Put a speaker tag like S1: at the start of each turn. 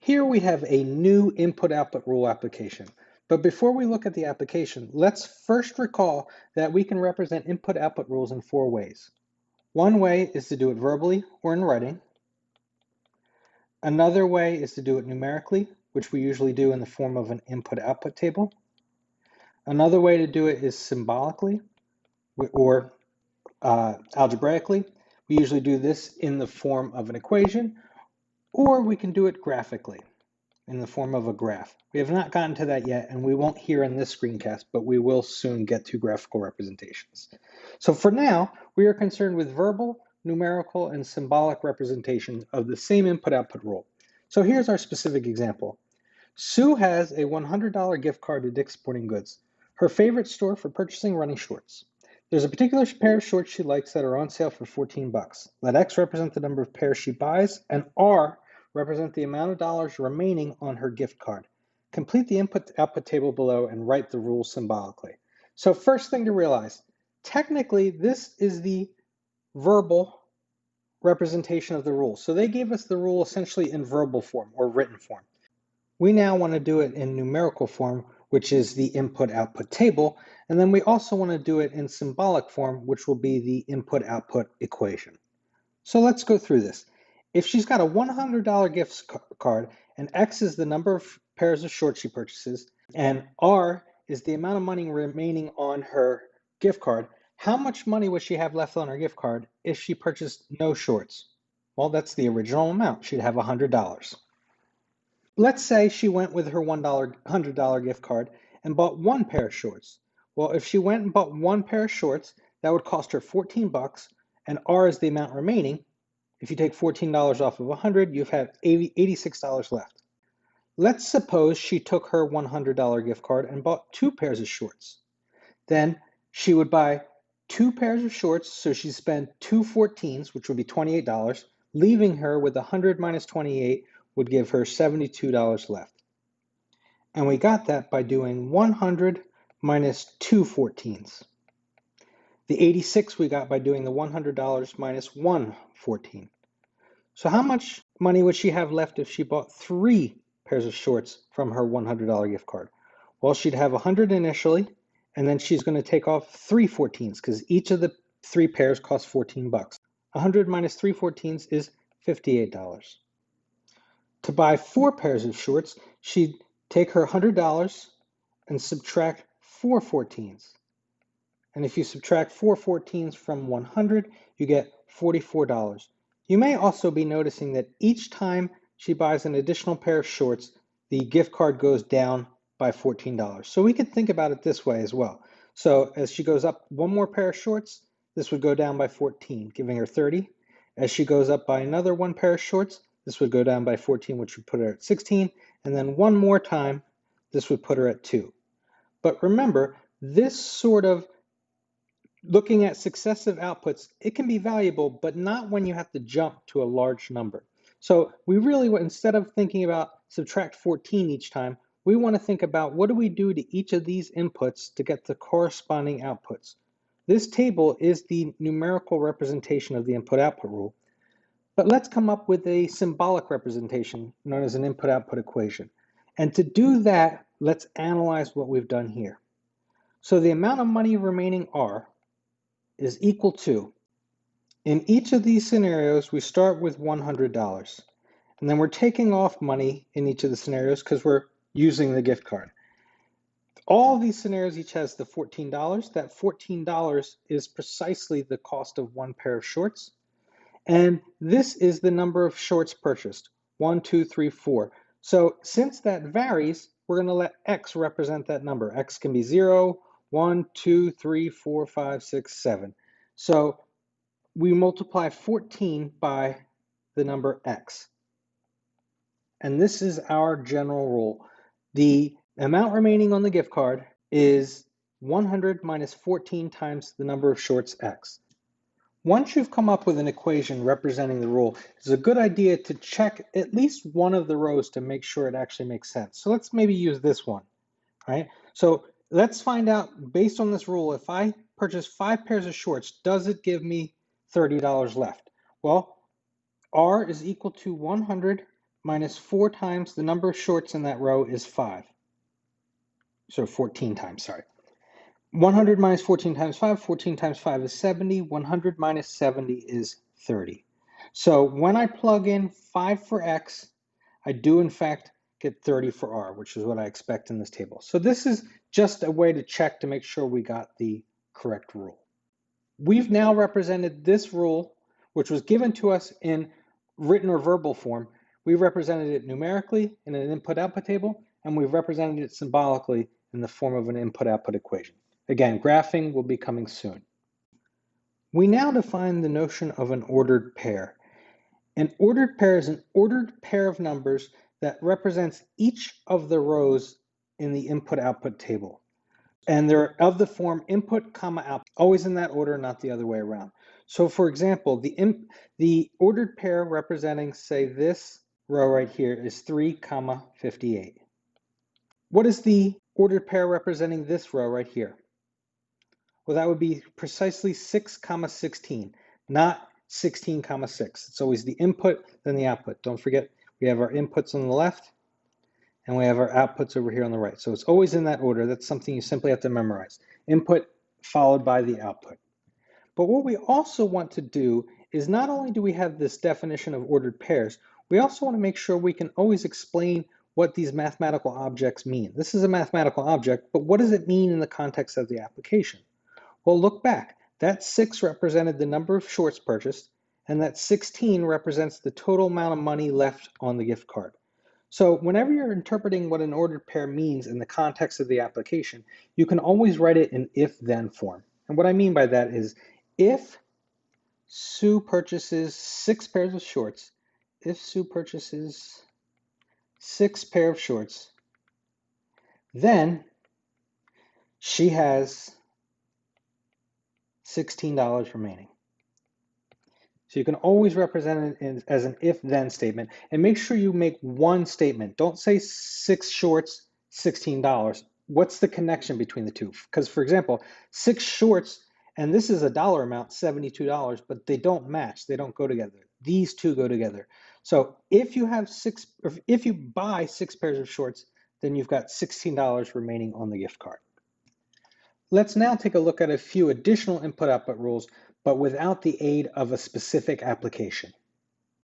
S1: Here we have a new input-output rule application. But before we look at the application, let's first recall that we can represent input-output rules in 4 ways. One way is to do it verbally or in writing. Another way is to do it numerically, which we usually do in the form of an input-output table. Another way to do it is symbolically or algebraically. We usually do this in the form of an equation, or we can do it graphically in the form of a graph. We have not gotten to that yet, and we won't here in this screencast, but we will soon get to graphical representations. So for now, we are concerned with verbal, numerical, and symbolic representation of the same input-output rule. So here's our specific example. Sue has a $100 gift card to Dick's Sporting Goods, her favorite store for purchasing running shorts. There's a particular pair of shorts she likes that are on sale for 14 bucks. Let X represent the number of pairs she buys, and R represent the amount of dollars remaining on her gift card. Complete the input-output table below and write the rule symbolically. So first thing to realize, technically this is the verbal representation of the rule. So they gave us the rule essentially in verbal form or written form. We now want to do it in numerical form, which is the input-output table, and then we also want to do it in symbolic form, which will be the input-output equation. So let's go through this. If she's got a $100 gift card and X is the number of pairs of shorts she purchases and R is the amount of money remaining on her gift card, how much money would she have left on her gift card if she purchased no shorts? Well, that's the original amount. She'd have $100. Let's say she went with her $100 gift card and bought 1 pair of shorts. Well, if she went and bought 1 pair of shorts, that would cost her 14 bucks, and R is the amount remaining. If you take $14 off of 100, you've had $86 left. Let's suppose she took her $100 gift card and bought 2 pairs of shorts. Then she would buy 2 pairs of shorts, so she'd spend 2 14s, which would be $28, leaving her with 100 minus 28 would give her $72 left. And we got that by doing 100 minus 2 14s. The 86 we got by doing the $100 minus 1 14. So how much money would she have left if she bought 3 pairs of shorts from her $100 gift card? Well, she'd have 100 initially, and then she's going to take off 3 14s because each of the 3 pairs costs 14 bucks. 100 minus 3 14s is $58. To buy 4 pairs of shorts, she'd take her $100 and subtract 4 14s. And if you subtract 4 14s from 100, you get $44. You may also be noticing that each time she buys an additional pair of shorts, the gift card goes down by $14. So we could think about it this way as well. So as she goes up 1 more pair of shorts, this would go down by 14, giving her 30. As she goes up by another 1 pair of shorts, this would go down by 14, which would put her at 16. And then 1 more time, this would put her at 2. But remember, this sort of looking at successive outputs, it can be valuable, but not when you have to jump to a large number. So we really, instead of thinking about subtract 14 each time, we want to think about what do we do to each of these inputs to get the corresponding outputs. This table is the numerical representation of the input-output rule. But let's come up with a symbolic representation known as an input-output equation. And to do that, let's analyze what we've done here. So the amount of money remaining R is equal to, in each of these scenarios, we start with $100. And then we're taking off money in each of the scenarios because we're using the gift card. All of these scenarios each has the $14. That $14 is precisely the cost of 1 pair of shorts. And this is the number of shorts purchased, 1, 2, 3, 4. So since that varies, we're going to let X represent that number. X can be 0, 1, 2, 3, 4, 5, 6, 7. So we multiply 14 by the number X. And this is our general rule. The amount remaining on the gift card is 100 minus 14 times the number of shorts X. Once you've come up with an equation representing the rule, it's a good idea to check at least one of the rows to make sure it actually makes sense. So let's maybe use this one, right? So let's find out, based on this rule, if I purchase 5 pairs of shorts, does it give me $30 left? Well, R is equal to 100 minus 4 times the number of shorts in that row is 5. So 14 times, sorry. 100 minus 14 times 5, 14 times 5 is 70. 100 minus 70 is 30. So when I plug in 5 for x, I do in fact get 30 for r, which is what I expect in this table. So this is just a way to check to make sure we got the correct rule. We've now represented this rule, which was given to us in written or verbal form. We've represented it numerically in an input-output table, and we've represented it symbolically in the form of an input-output equation. Again, graphing will be coming soon. We now define the notion of an ordered pair. An ordered pair is an ordered pair of numbers that represents each of the rows in the input-output table. And they're of the form input, comma, output, always in that order, not the other way around. So for example, the ordered pair representing, say, this row right here is 3, comma, 58. What is the ordered pair representing this row right here? Well, that would be precisely 6, comma, 16, not 16, comma, 6. It's always the input, then the output. Don't forget, we have our inputs on the left, and we have our outputs over here on the right. So it's always in that order. That's something you simply have to memorize. Input followed by the output. But what we also want to do is not only do we have this definition of ordered pairs, we also want to make sure we can always explain what these mathematical objects mean. This is a mathematical object, but what does it mean in the context of the application? Well, look back. That 6 represented the number of shorts purchased, and that 16 represents the total amount of money left on the gift card. So whenever you're interpreting what an ordered pair means in the context of the application, you can always write it in if-then form. And what I mean by that is if Sue purchases 6 pairs of shorts, if Sue purchases 6 pairs of shorts, then she has $16 remaining. So you can always represent it as an if-then statement, and make sure you make one statement. Don't say 6 shorts, $16. What's the connection between the two? Because for example, 6 shorts, and this is a dollar amount, $72, but they don't match. They don't go together. These two go together. So if you have if you buy 6 pairs of shorts, then you've got $16 remaining on the gift card. Let's now take a look at a few additional input-output rules, but without the aid of a specific application.